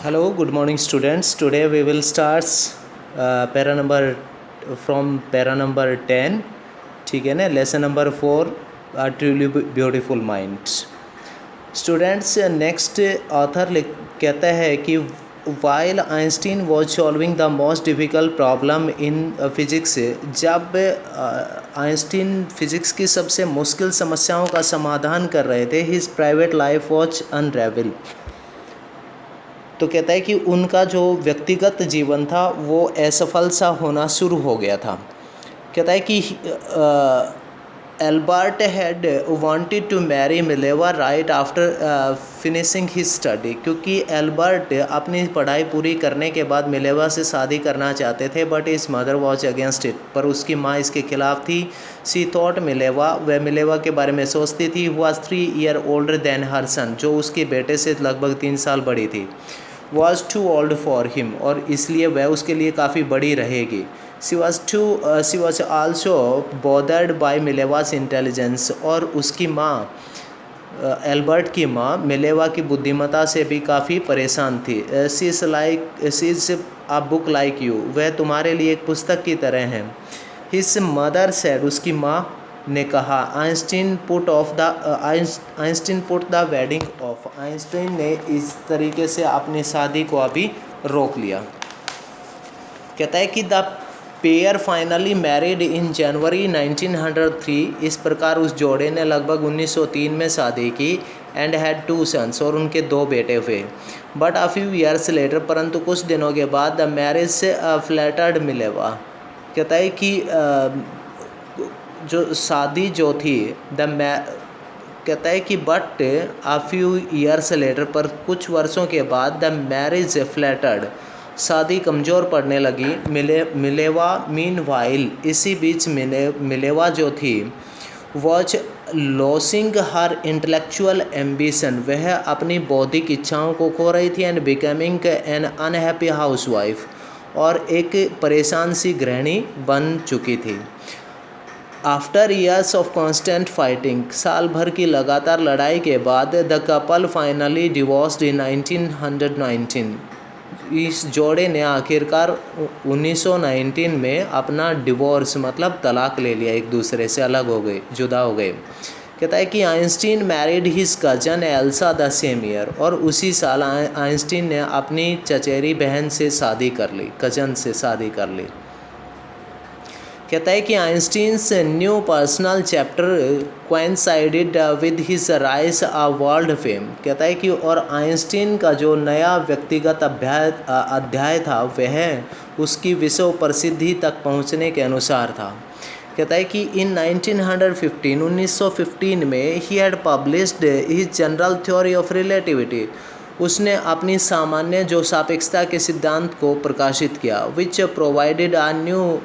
Hello, good morning, students. Today we will start para number from para number 10. ठीक है ना, lesson number 4 truly beautiful minds. Students, next author कहता है कि while Einstein was solving the most difficult problem in physics, जब Einstein physics की सबसे मुश्किल समस्याओं का समाधान कर रहे थे, हिज प्राइवेट लाइफ वॉज अनरेवल. तो कहता है कि उनका जो व्यक्तिगत जीवन था वो असफल सा होना शुरू हो गया था. कहता है कि Albert had wanted to marry Mileva right after finishing his study, क्योंकि एल्बर्ट अपनी पढ़ाई पूरी करने के बाद मिलेवा से शादी करना चाहते थे, बट इस मदर वॉज अगेंस्ट इट, पर उसकी माँ इसके खिलाफ थी. सी थॉट मिलेवा, वह मिलेवा के बारे में सोचती थी. Was 3 years older than her son, जो उसके बेटे से लगभग 3 साल बड़ी थी. Was too old for him, और इसलिए वह उसके लिए काफ़ी बड़ी रहेगी. She was also bothered by Mileva's intelligence, और उसकी माँ एल्बर्ट की माँ मिलेवा की बुद्धिमत्ता से भी काफ़ी परेशान थी. She is a book like you, वह तुम्हारे लिए एक पुस्तक की तरह है. हिज मदर सेड, उसकी माँ ने कहा. Einstein put the wedding of, Einstein ने इस तरीके से अपनी शादी को अभी रोक लिया. कहता है कि the pair finally married in January 1903, इस प्रकार उस जोड़े ने लगभग 1903 में शादी की. एंड हैड 2 sons, और उनके 2 बेटे हुए. But a few years later, परंतु कुछ दिनों के बाद द मैरिज से फ्लैटर्ड मिलेवा. कहता है कि जो शादी जो थी कहता है कि but a few years later, पर कुछ वर्षों के बाद द मैरिज फ्लैटर्ड, शादी कमज़ोर पड़ने लगी. मिलेवा मीन वाइल, इसी बीच मिलेवा जो थी was losing her intellectual ambition, वह अपनी बौद्धिक इच्छाओं को खो रही थी. And becoming an unhappy house wife, और एक परेशान सी गृहिणी बन चुकी थी. After years of constant fighting, साल भर की लगातार लड़ाई के बाद द कपल फाइनली डिवोर्स्ड इन 1919, इस जोड़े ने आखिरकार 1919 में अपना डिवोर्स मतलब तलाक ले लिया, एक दूसरे से अलग हो गए, जुदा हो गए. कहता है कि Einstein married his cousin Elsa the same year, और उसी साल आइंस्टीन ने अपनी चचेरी बहन से शादी कर ली, कजन से शादी कर ली. कहता है कि Einstein's new personal chapter coincided with his rise a world fame. कहता है कि और आइंस्टीन का जो नया व्यक्तिगत अध्याय था वह उसकी विश्व प्रसिद्धि तक पहुंचने के अनुसार था. कहता है कि इन 1915 में he had published his general theory of relativity, उसने अपनी सामान्य जो सापेक्षता के सिद्धांत को प्रकाशित किया. Which provided a new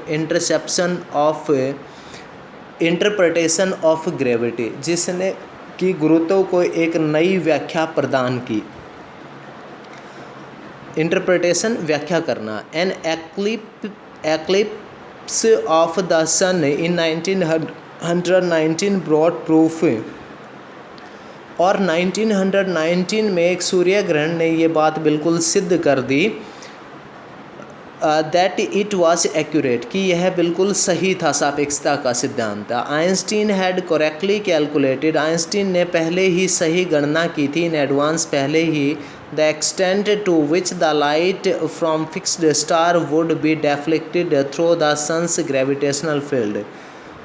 interpretation of gravity, जिसने कि गुरुत्व को एक नई व्याख्या प्रदान की. इंटरप्रिटेशन व्याख्या करना. An eclipse of the sun in 1919 brought proof, और 1919 में एक सूर्य ग्रहण ने ये बात बिल्कुल सिद्ध कर दी दैट इट वाज एक्यूरेट, कि यह बिल्कुल सही था, सापेक्षता का सिद्धांत. Einstein had correctly calculated, Einstein ने पहले ही सही गणना की थी. इन एडवांस, पहले ही, the extent to which the light from fixed star would be deflected through the sun's gravitational field.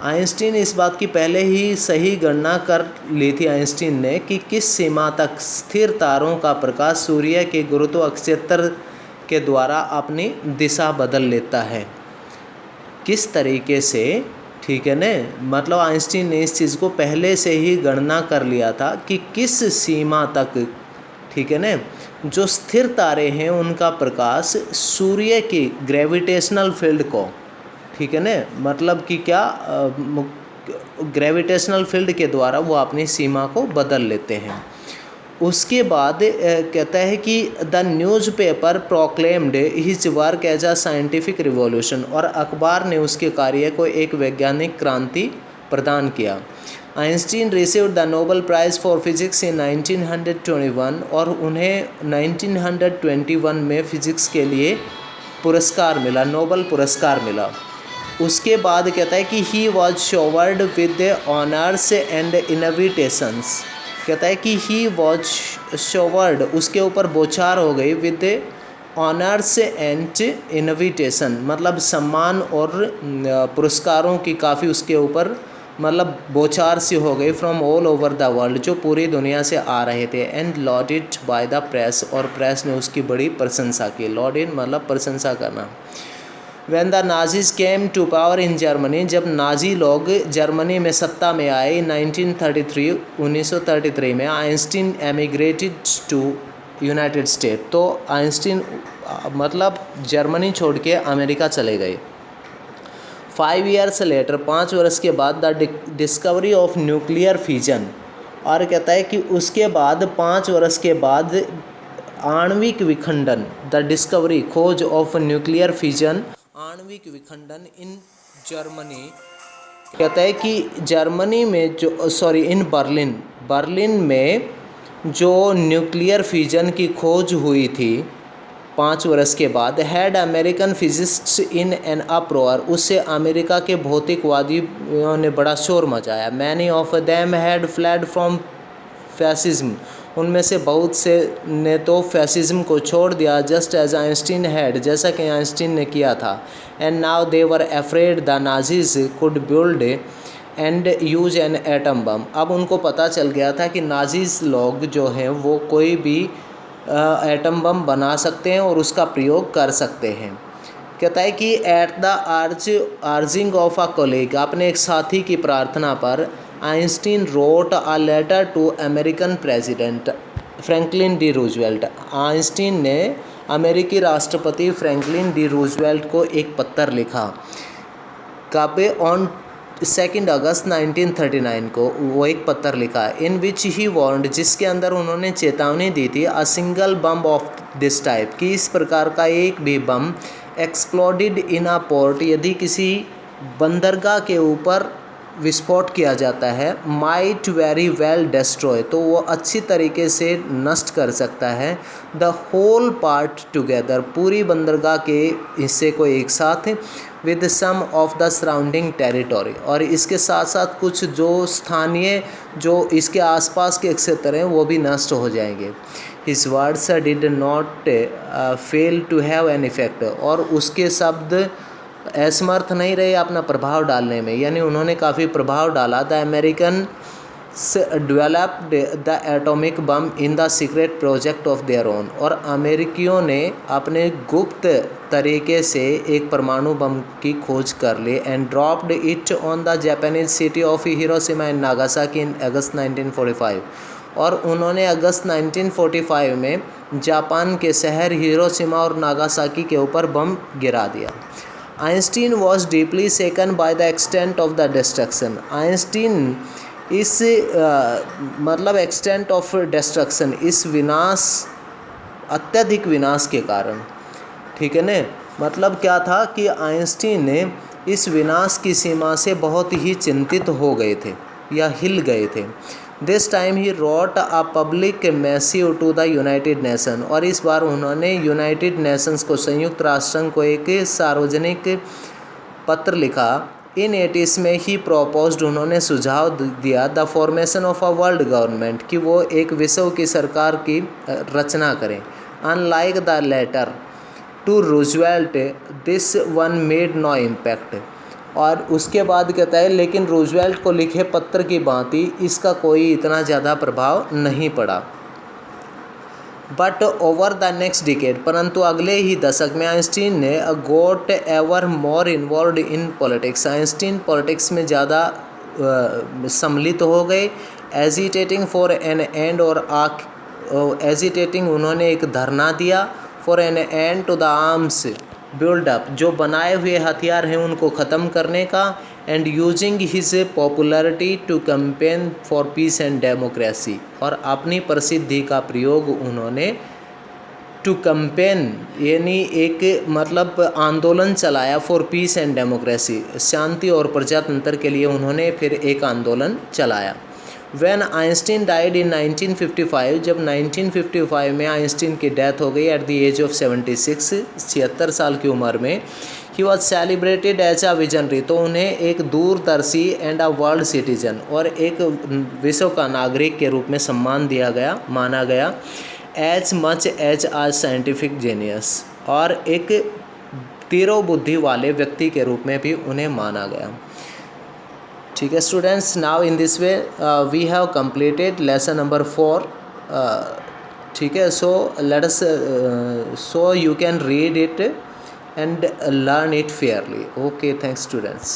Einstein इस बात की पहले ही सही गणना कर ली थी आइंस्टीन ने कि किस सीमा तक स्थिर तारों का प्रकाश सूर्य के गुरुत्वाकर्षण के द्वारा अपनी दिशा बदल लेता है, किस तरीके से. ठीक है न, मतलब आइंस्टीन ने इस चीज़ को पहले से ही गणना कर लिया था कि किस सीमा तक, ठीक है न, जो स्थिर तारे हैं उनका प्रकाश सूर्य की ग्रेविटेशनल फील्ड को, ठीक है न, मतलब कि क्या, ग्रेविटेशनल फील्ड के द्वारा वो अपनी सीमा को बदल लेते हैं. उसके बाद कहता है कि the newspaper proclaimed his work as a scientific revolution, और अखबार ने उसके कार्य को एक वैज्ञानिक क्रांति प्रदान किया. Einstein received the Nobel prize for physics in 1921 और उन्हें 1921 में फिजिक्स के लिए पुरस्कार मिला, नोबेल पुरस्कार मिला। उसके बाद कहता है कि he was showered with honours and invitations. कहता है कि ही वॉज शोवर्ड, उसके ऊपर बौछार हो गई, विद ऑनर्स एंड इनविटेशन, मतलब सम्मान और पुरस्कारों की काफ़ी उसके ऊपर मतलब बौछार सी हो गई, from all over the world, जो पूरी दुनिया से आ रहे थे। And loaded by the press, और प्रेस ने उसकी बड़ी प्रशंसा की। लॉडेड मतलब प्रशंसा करना। When the Nazis came to power in Germany, जब नाजी लोग जर्मनी में सत्ता में आए 1933 में, आइंस्टीन एमिग्रेटेड टू यूनाइटेड स्टेट, तो आइंस्टीन मतलब जर्मनी छोड़ के अमेरिका चले गए। 5 years later, 5 वर्ष के बाद, the discovery of nuclear fission, और कहता है कि उसके बाद 5 वर्ष के बाद आणविक विखंडन, द डिस्कवरी खोज ऑफ न्यूक्लियर फिजन, आणविक विखंडन इन जर्मनी। कहता है कि जर्मनी में जो इन बर्लिन में जो न्यूक्लियर फिजन की खोज हुई थी 5 वर्ष के बाद, had American physicists in an uproar, उससे अमेरिका के भौतिकवादियों ने बड़ा शोर मचाया। Many of them had fled from fascism, उनमें से बहुत से ने तो फैसिज्म को छोड़ दिया, जस्ट एज आइंस्टीन हैड, जैसा कि आइंस्टीन ने किया था। And now they were afraid the Nazis could build and use an atom bomb. अब उनको पता चल गया था कि नाजीज लोग जो हैं वो कोई भी एटम बम बना सकते हैं और उसका प्रयोग कर सकते हैं। कहता है कि at the urging of a colleague, अपने एक साथी की प्रार्थना पर, Einstein wrote a letter to American president Franklin D Roosevelt. Einstein ने अमेरिकी राष्ट्रपति फ्रैंकलिन डी रूजवेल्ट को एक पत्र लिखा। कब? ऑन 2 अगस्त 1939 को वो एक पत्र लिखा, इन विच ही वार्नड, जिसके अंदर उन्होंने चेतावनी दी थी, a single bomb of this type, कि इस प्रकार का एक भी बम एक्सप्लोडेड इन अ पोर्ट, यदि किसी बंदरगाह के ऊपर विस्फोट किया जाता है, माइट वेरी वेल डिस्ट्रॉय, तो वो अच्छी तरीके से नष्ट कर सकता है, द होल पार्ट टुगेदर, पूरी बंदरगाह के हिस्से को एक साथ, with some of the surrounding territory, और इसके साथ साथ कुछ जो स्थानीय जो इसके आसपास के क्षेत्र हैं वो भी नष्ट हो जाएंगे। His words did not fail to have an effect, और उसके शब्द असमर्थ नहीं रहे अपना प्रभाव डालने में, यानी उन्होंने काफ़ी प्रभाव डाला। The American developed the atomic bomb in the secret project of their own, और अमेरिकियों ने अपने गुप्त तरीके से एक परमाणु बम की खोज कर ली, and dropped it on the Japanese city of Hiroshima and Nagasaki in August 1945, और उन्होंने अगस्त 1945 में जापान के शहर हिरोशिमा और नागासाकी के ऊपर बम गिरा दिया। Einstein was deeply सेकन by the extent of the destruction. Einstein इस मतलब एक्सटेंट ऑफ डिस्ट्रक्शन, इस विनाश, अत्यधिक विनाश के कारण, ठीक है ने, मतलब क्या था कि आइंस्टीन ने इस विनाश की सीमा से बहुत ही चिंतित हो गए थे या हिल गए थे। This time he wrote a public message to the United Nation, और इस बार उन्होंने यूनाइटेड नेशंस को, संयुक्त राष्ट्र संघ को एक सार्वजनिक पत्र लिखा। इन 80s में ही प्रोपोज्ड, उन्होंने सुझाव दिया, the formation of a world government, कि वो एक विश्व की सरकार की रचना करें। Unlike the letter to Roosevelt, this one made no impact, और उसके बाद कहता है लेकिन रूजवेल्ट को लिखे पत्र की भांति इसका कोई इतना ज़्यादा प्रभाव नहीं पड़ा। But over the next decade, परंतु अगले ही दशक में आइंस्टीन ने got ever more involve in politics, Einstein politics में ज़्यादा सम्मिलित हो गए। एजिटेटिंग फॉर एन एंड, और एजिटेटिंग उन्होंने एक धरना दिया, for an end to the arms buildup, जो बनाए हुए हथियार हैं उनको ख़त्म करने का, and using his popularity to campaign for peace and democracy, और अपनी प्रसिद्धि का प्रयोग उन्होंने टू कैंपेन यानी एक मतलब आंदोलन चलाया फॉर पीस एंड डेमोक्रेसी, शांति और प्रजातंत्र के लिए उन्होंने फिर एक आंदोलन चलाया। व्हेन आइंस्टीन डाइड इन 1955, जब 1955 में आइंस्टीन की डेथ हो गई एट द एज ऑफ 76, 76 साल की उम्र में, he was celebrated as a visionary, तो उन्हें एक दूरदर्शी एंड अ वर्ल्ड सिटीजन और एक विश्व का नागरिक के रूप में सम्मान दिया गया, माना गया, एज मच एज आ साइंटिफिक जीनियस, और एक तीव्र बुद्धि वाले व्यक्ति के रूप में भी उन्हें माना गया। ठीक है students, now in this way we have completed lesson number 4। ठीक है, so let us so you can read it and learn it fairly. Okay, thanks students.